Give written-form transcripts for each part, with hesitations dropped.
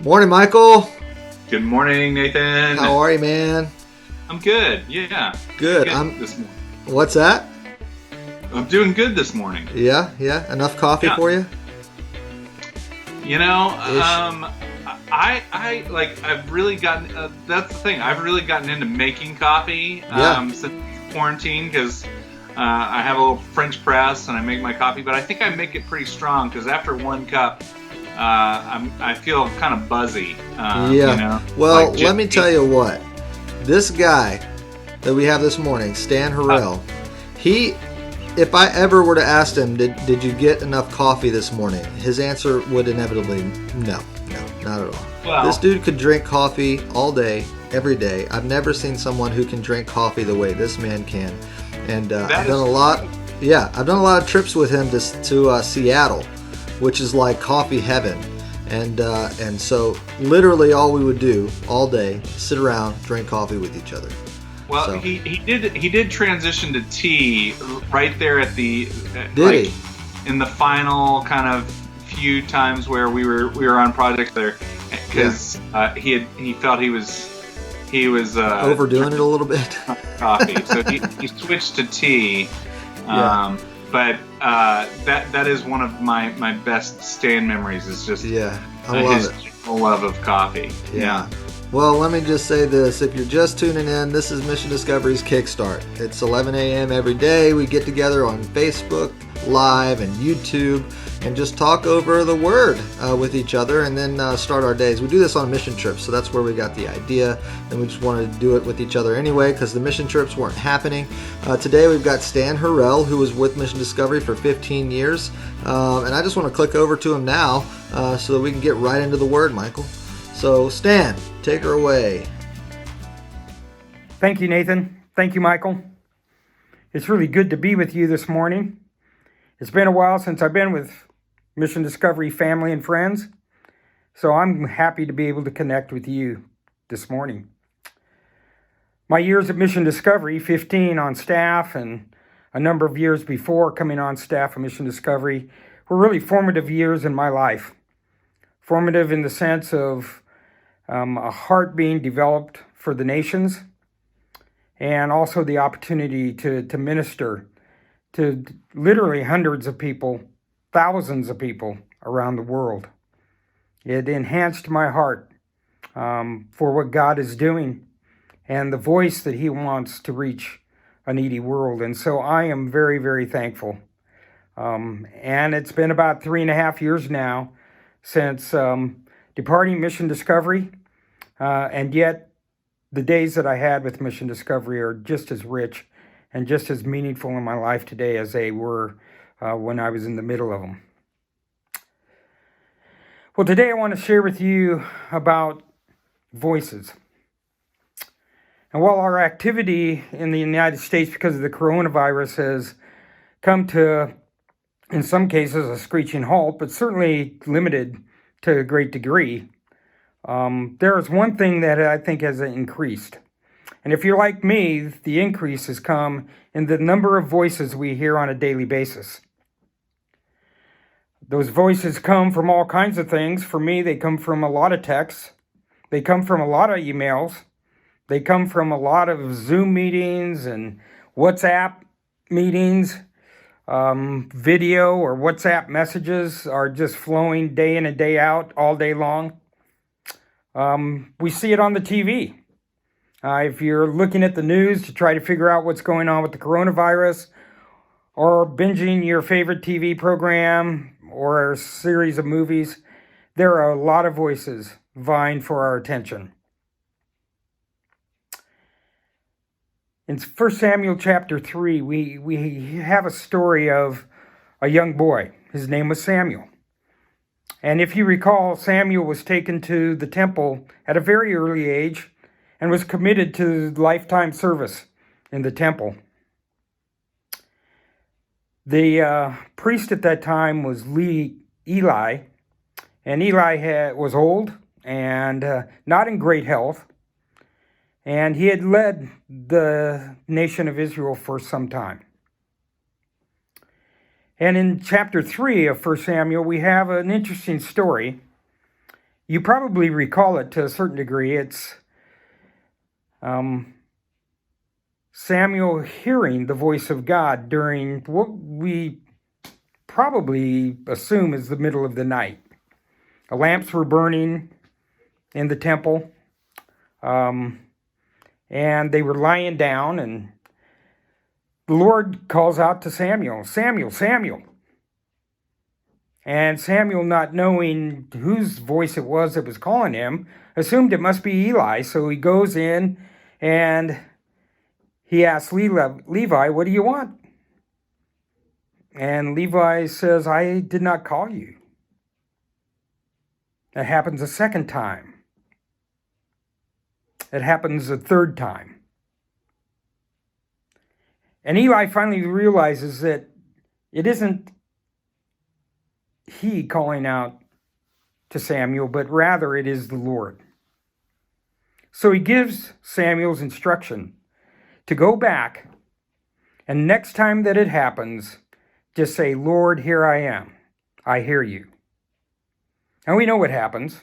Morning, Michael. Good morning, Nathan. How are you, man? I'm good. Yeah. Good. This morning. What's that? I'm doing good this morning. Yeah. Enough coffee for you? You know, I've really gotten. That's the thing. I've really gotten into making coffee since quarantine because I have a little French press and I make my coffee. But I think I make it pretty strong because after one cup, I feel kind of buzzy. You know? Well, let me tell you what. This guy that we have this morning, Stan Horrell, if I ever were to ask him, did you get enough coffee this morning? His answer would inevitably, no, not at all. Well, this dude could drink coffee all day, every day. I've never seen someone who can drink coffee the way this man can. And I've done a lot of trips with him to Seattle, which is like coffee heaven. And so literally all we would do all day, sit around, drink coffee with each other. Well, so. he did transition to tea right there at the in the final kind of few times where we were on projects there because he felt he was overdoing it a little bit. Coffee, so he switched to tea. But that is one of my best Stan memories. Is just I love his love of coffee. Yeah. Well, let me just say this. If you're just tuning in, this is Mission Discovery's Kickstart. It's 11 a.m. every day. We get together on Facebook Live and YouTube and just talk over the Word with each other and then start our days. We do this on mission trips, so that's where we got the idea. And we just wanted to do it with each other anyway because the mission trips weren't happening. Today we've got Stan Horrell, who was with Mission Discovery for 15 years. And I just want to click over to him now so that we can get right into the Word, Michael. So, Stan, take her away. Thank you, Nathan. Thank you, Michael. It's really good to be with you this morning. It's been a while since I've been with Mission Discovery family and friends, so I'm happy to be able to connect with you this morning. My years at Mission Discovery, 15 on staff and a number of years before coming on staff at Mission Discovery, were really formative years in my life. Formative in the sense of a heart being developed for the nations, and also the opportunity to minister to literally hundreds of people, thousands of people around the world. It enhanced my heart for what God is doing and the voice that He wants to reach a needy world. And so I am very, very thankful. And it's been about 3.5 years now since departing Mission Discovery, and yet the days that I had with Mission Discovery are just as rich and just as meaningful in my life today as they were when I was in the middle of them. Well, today I want to share with you about voices. And while our activity in the United States because of the coronavirus has come to, in some cases, a screeching halt, but certainly limited to a great degree, there is one thing that I think has increased. And if you're like me, the increase has come in the number of voices we hear on a daily basis. Those voices come from all kinds of things. For me, they come from a lot of texts. They come from a lot of emails. They come from a lot of Zoom meetings and WhatsApp meetings. Video or WhatsApp messages are just flowing day in and day out, all day long. We see it on the TV. If you're looking at the news to try to figure out what's going on with the coronavirus, or binging your favorite TV program or a series of movies, there are a lot of voices vying for our attention. In 1 Samuel chapter 3, we have a story of a young boy. His name was Samuel. And if you recall, Samuel was taken to the temple at a very early age and was committed to lifetime service in the temple. The priest at that time was Eli, and Eli was old and not in great health, and he had led the nation of Israel for some time. And in chapter 3 of 1 Samuel, we have an interesting story. You probably recall it to a certain degree. It's Samuel hearing the voice of God during what we probably assume is the middle of the night. The lamps were burning in the temple, and they were lying down, and the Lord calls out to Samuel, Samuel, Samuel. And Samuel, not knowing whose voice it was that was calling him, assumed it must be Eli. So he goes in and he asks Levi, what do you want? And Levi says, I did not call you. It happens a second time. It happens a third time. And Eli finally realizes that it isn't he calling out to Samuel, but rather it is the Lord. So he gives Samuel's instruction to go back, and next time that it happens, just say, Lord, here I am. I hear you. And we know what happens.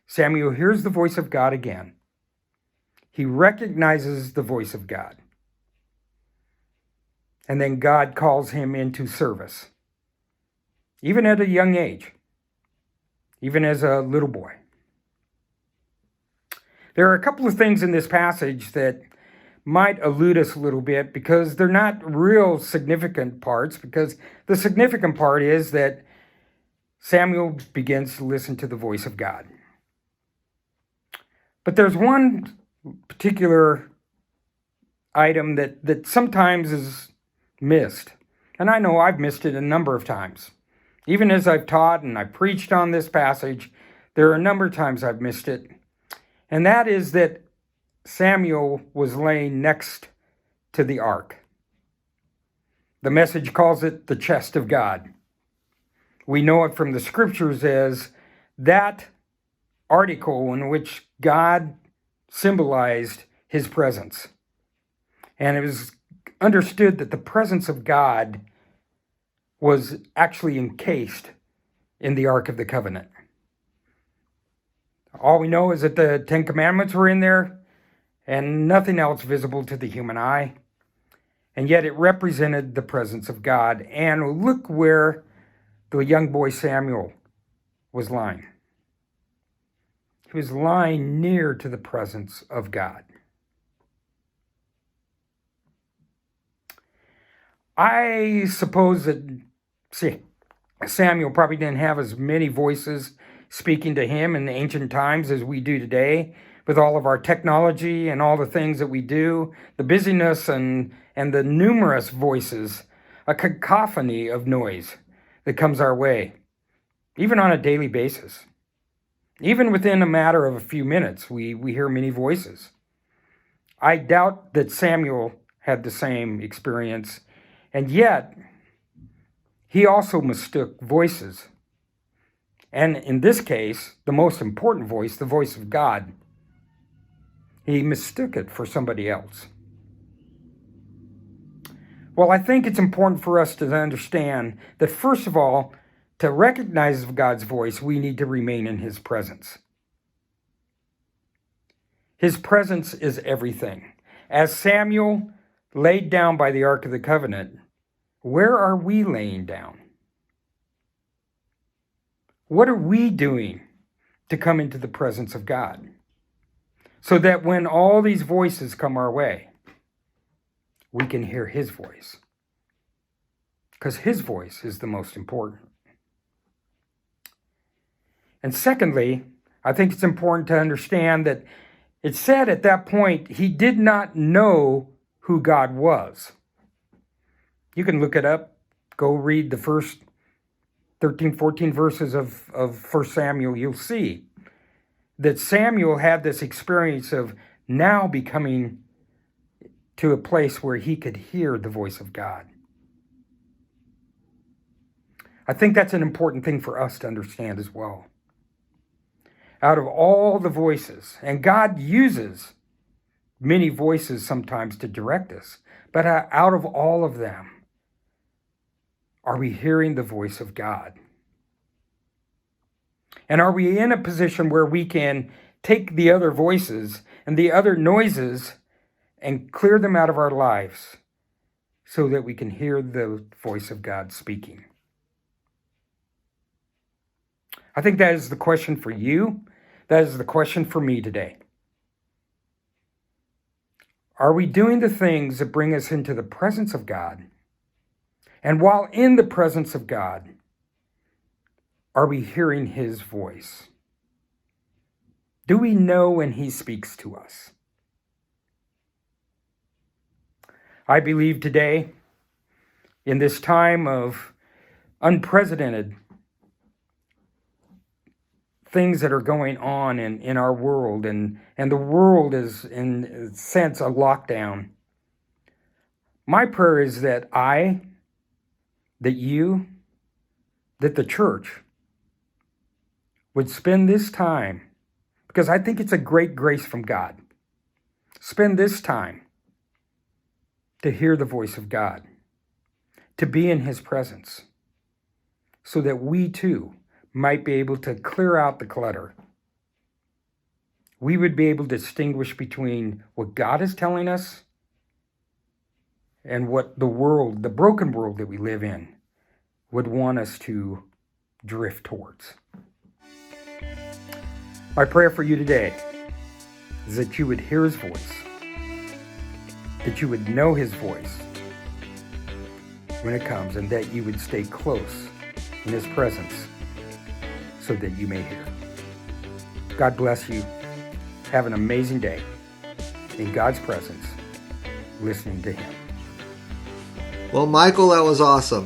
Samuel hears the voice of God again. He recognizes the voice of God. And then God calls him into service. Even at a young age. Even as a little boy. There are a couple of things in this passage that might elude us a little bit because they're not real significant parts, because the significant part is that Samuel begins to listen to the voice of God. But there's one particular item that sometimes is missed. And I know I've missed it a number of times. Even as I've taught and I preached on this passage, there are a number of times I've missed it. And that is that Samuel was laying next to the ark. The Message calls it the chest of God. We know it from the scriptures as that article in which God symbolized his presence. And it was understood that the presence of God was actually encased in the Ark of the Covenant. All we know is that the Ten Commandments were in there and nothing else visible to the human eye. And yet it represented the presence of God. And look where the young boy Samuel was lying. He was lying near to the presence of God. I suppose that Samuel probably didn't have as many voices speaking to him in the ancient times as we do today, with all of our technology and all the things that we do, the busyness and the numerous voices, a cacophony of noise that comes our way, even on a daily basis. Even within a matter of a few minutes, we hear many voices. I doubt that Samuel had the same experience, and yet he also mistook voices. And in this case, the most important voice, the voice of God, he mistook it for somebody else. Well, I think it's important for us to understand that, first of all, to recognize God's voice, we need to remain in his presence. His presence is everything. As Samuel laid down by the Ark of the Covenant, where are we laying down? What are we doing to come into the presence of God? So that when all these voices come our way, we can hear his voice. Because his voice is the most important. And secondly, I think it's important to understand that it said at that point, he did not know who God was. You can look it up. Go read the first 13, 14 verses of 1 Samuel. You'll see that Samuel had this experience of now becoming to a place where he could hear the voice of God. I think that's an important thing for us to understand as well. Out of all the voices, and God uses many voices sometimes to direct us, but out of all of them, are we hearing the voice of God? And are we in a position where we can take the other voices and the other noises and clear them out of our lives so that we can hear the voice of God speaking? I think that is the question for you. That is the question for me today. Are we doing the things that bring us into the presence of God? And while in the presence of God, are we hearing his voice? Do we know when he speaks to us? I believe today, in this time of unprecedented things that are going on in our world, and the world is, in a sense, a lockdown. My prayer is that you, that the church would spend this time, because I think it's a great grace from God, spend this time to hear the voice of God, to be in his presence, so that we too might be able to clear out the clutter. We would be able to distinguish between what God is telling us and what the world, the broken world that we live in, would want us to drift towards. My prayer for you today is that you would hear his voice, that you would know his voice when it comes, and that you would stay close in his presence so that you may hear. God bless you. Have an amazing day in God's presence, listening to him. Well, Michael, that was awesome.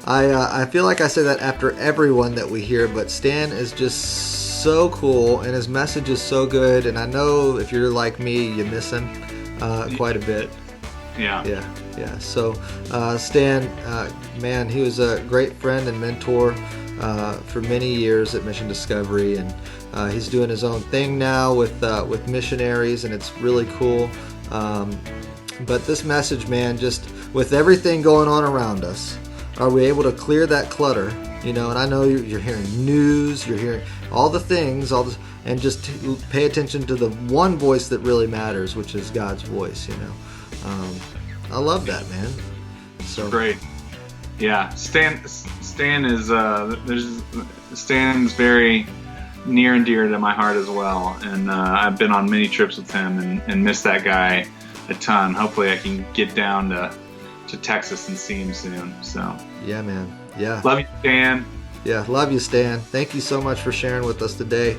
I feel like I say that after everyone that we hear, but Stan is just so cool, and his message is so good, and I know if you're like me, you miss him quite a bit. Yeah. So Stan, man, he was a great friend and mentor for many years at Mission Discovery, and he's doing his own thing now with missionaries, and it's really cool. But this message, man, just with everything going on around us, are we able to clear that clutter? And I know you're hearing news, you're hearing all the things, and just pay attention to the one voice that really matters, which is God's voice. I love that, man. So great. Yeah, Stan is Stan's very near and dear to my heart as well, and I've been on many trips with him and miss that guy a ton. Hopefully I can get down to Texas and see him soon. So yeah, man. Yeah. Love you, Stan. Yeah, love you, Stan. Thank you so much for sharing with us today.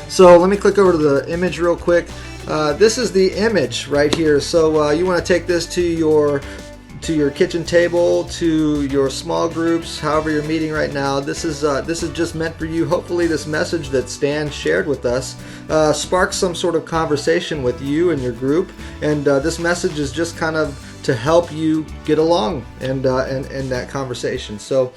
So let me click over to the image real quick. This is the image right here. So you want to take this to your kitchen table, to your small groups, however you're meeting right now. This is just meant for you. Hopefully this message that Stan shared with us sparks some sort of conversation with you and your group. And this message is just kind of to help you get along and that conversation. So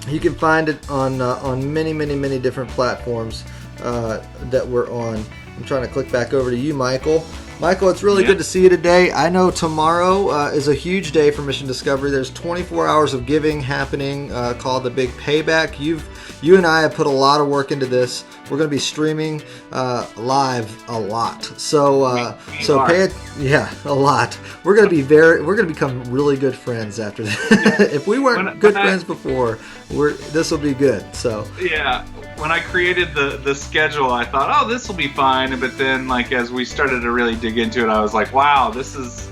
you can find it on many different platforms that we're on. I'm trying to click back over to you, Michael. Michael, it's really good to see you today. I know tomorrow is a huge day for Mission Discovery. There's 24 hours of giving happening called the Big Payback. You and I have put a lot of work into this. We're going to be streaming live a lot. So pay it. Yeah, a lot. We're going to become really good friends after that. If we weren't good friends before, this will be good. So yeah. When I created the schedule, I thought, oh, this will be fine. But then, as we started to really dig into it, I was like, wow, this is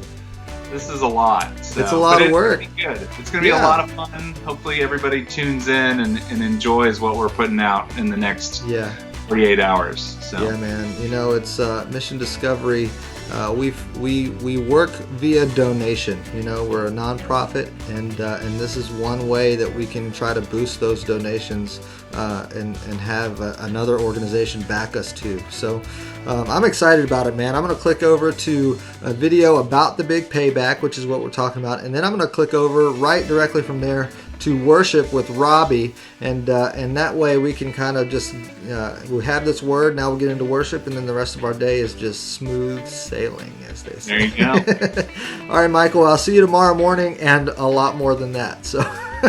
a lot. So, it's a lot of work. It's good. It's going to be a lot of fun. Hopefully, everybody tunes in and enjoys what we're putting out in the next 48 hours. So. Yeah, man. It's Mission Discovery. We work via donation. We're a nonprofit, and this is one way that we can try to boost those donations and have another organization back us too. So I'm excited about it, man. I'm going to click over to a video about the Big Payback, which is what we're talking about, and then I'm going to click over right directly from there to worship with Robbie, and that way we can kind of just we have this word, now we'll get into worship, and then the rest of our day is just smooth sailing, as they say. There you go. All right, Michael, I'll see you tomorrow morning, and a lot more than that. So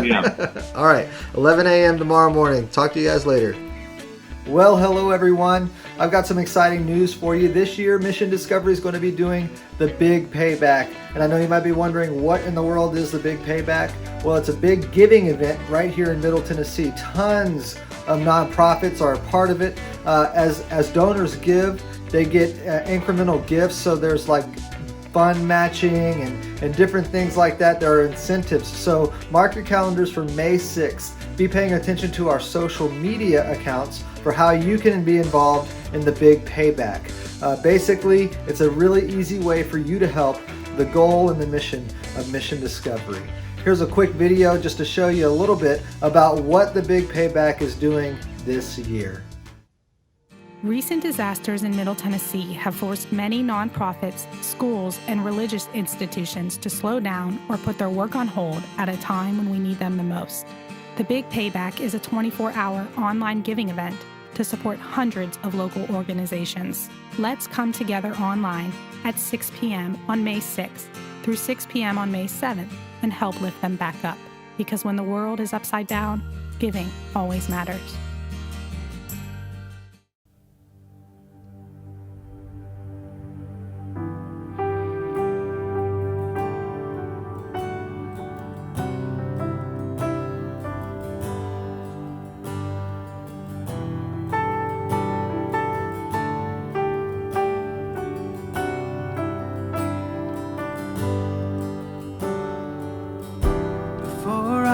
Yeah. All right, 11 a.m. tomorrow morning. Talk to you guys later. Well, hello everyone. I've got some exciting news for you. This year, Mission Discovery is going to be doing the Big Payback. And I know you might be wondering, what in the world is the Big Payback? Well, it's a big giving event right here in Middle Tennessee. Tons of nonprofits are a part of it. As donors give, they get incremental gifts. So there's like fund matching and different things like that. There are incentives. So mark your calendars for May 6th. Be paying attention to our social media accounts for how you can be involved in the Big Payback. Basically, it's a really easy way for you to help the goal and the mission of Mission Discovery. Here's a quick video just to show you a little bit about what the Big Payback is doing this year. Recent disasters in Middle Tennessee have forced many nonprofits, schools, and religious institutions to slow down or put their work on hold at a time when we need them the most. The Big Payback is a 24-hour online giving event to support hundreds of local organizations. Let's come together online at 6 p.m. on May 6th through 6 p.m. on May 7th and help lift them back up. Because when the world is upside down, giving always matters.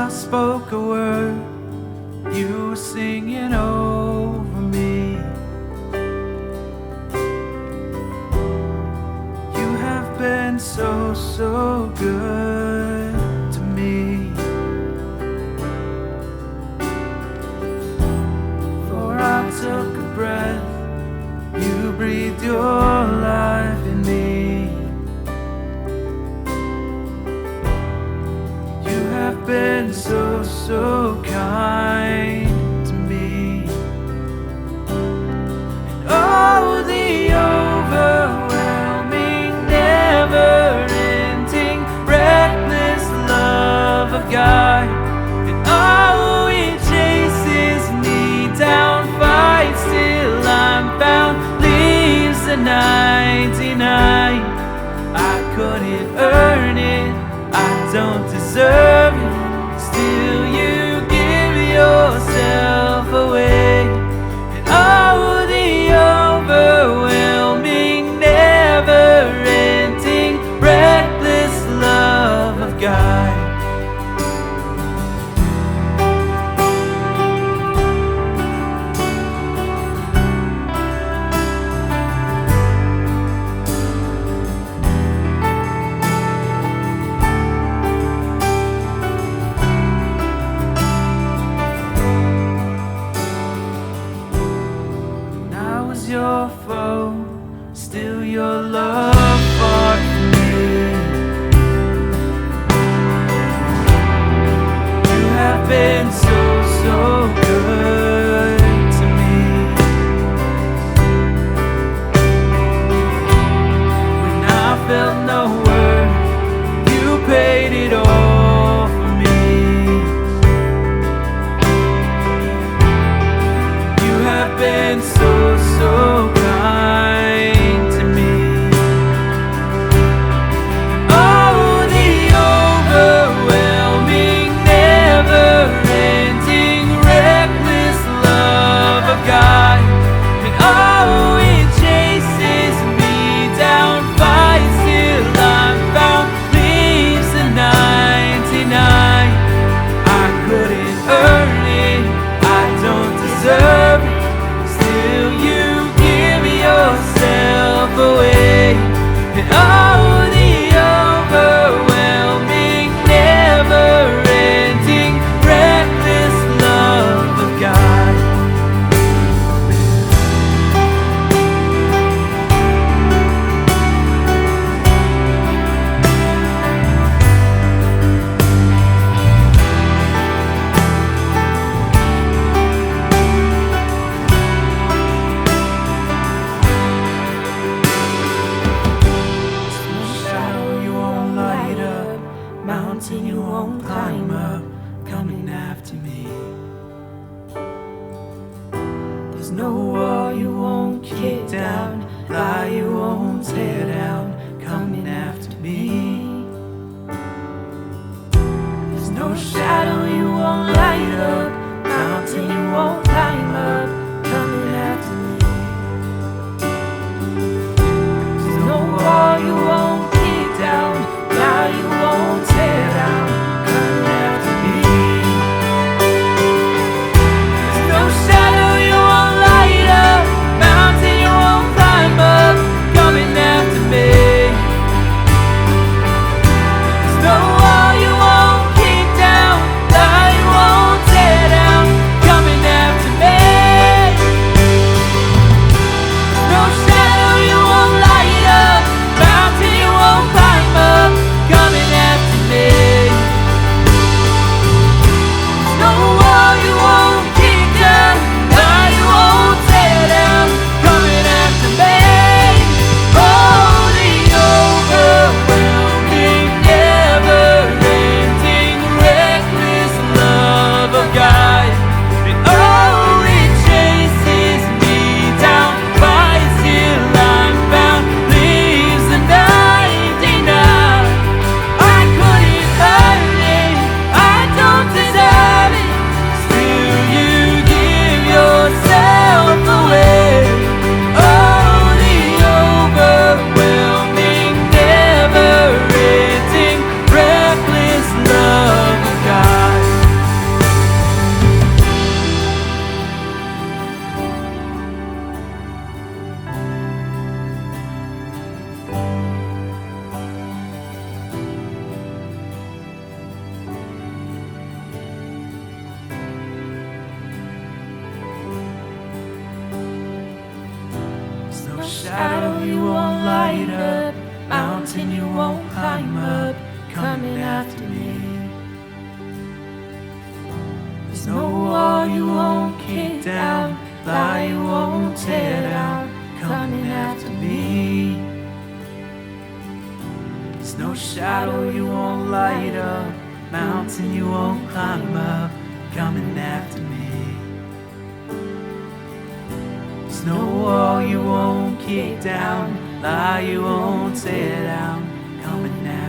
Spoke a word, you were singing over me. You have been so, so good to me. For I took a breath, you breathed your life in me. Been so, so kind to me. And oh, the overwhelming, never-ending, reckless love of God. And oh, it chases me down, fights till I'm found, leaves the 99. I couldn't earn it, I don't deserve it. Still you give yourself away. And oh, the overwhelming, never-ending, reckless love of God. Your foe, still your love fought for me. You have been so, so good to me. When I felt no worth, you paid it all for me. You have been so, so kind to me. Oh, the overwhelming, never-ending, reckless love of God. And oh, it chases me down, fights till I'm found, leaves the 99. I couldn't earn it, I don't deserve it. Still you give yourself away. And oh, the overwhelming, never-ending, reckless love of God. Mountain you won't climb up, coming after me. There's no wall you won't kick down, lie you won't tear down, coming after me. There's no shadow you won't light up, mountain you won't climb up, coming after me. There's no wall you won't kick down, lie you won't tear down, coming after me. There's no shadow you won't light up, mountain you won't climb up, coming after me. There's no wall you won't kick down, lie you won't tear down, coming after me. There's no shadow you won't light up, mountain you won't climb up, coming after me. There's no wall you won't kick down, lie you won't tear down, coming after me. Oh, the overwhelming, never-ending, reckless love of God. It only chases me down, fights till I'm found, leaves the 99. I couldn't earn it, I don't deserve it, still you give yourself away. Oh, the overwhelming, never-ending, reckless love of God. There's no shadow you won't light up, mountain you won't climb up, coming after me. There's no wall you won't kick down, lie you won't tear down, coming after me. There's no shadow you won't light up, mountain you won't climb up, coming after me. There's no wall you won't kick down, lie you won't tear down, coming after me.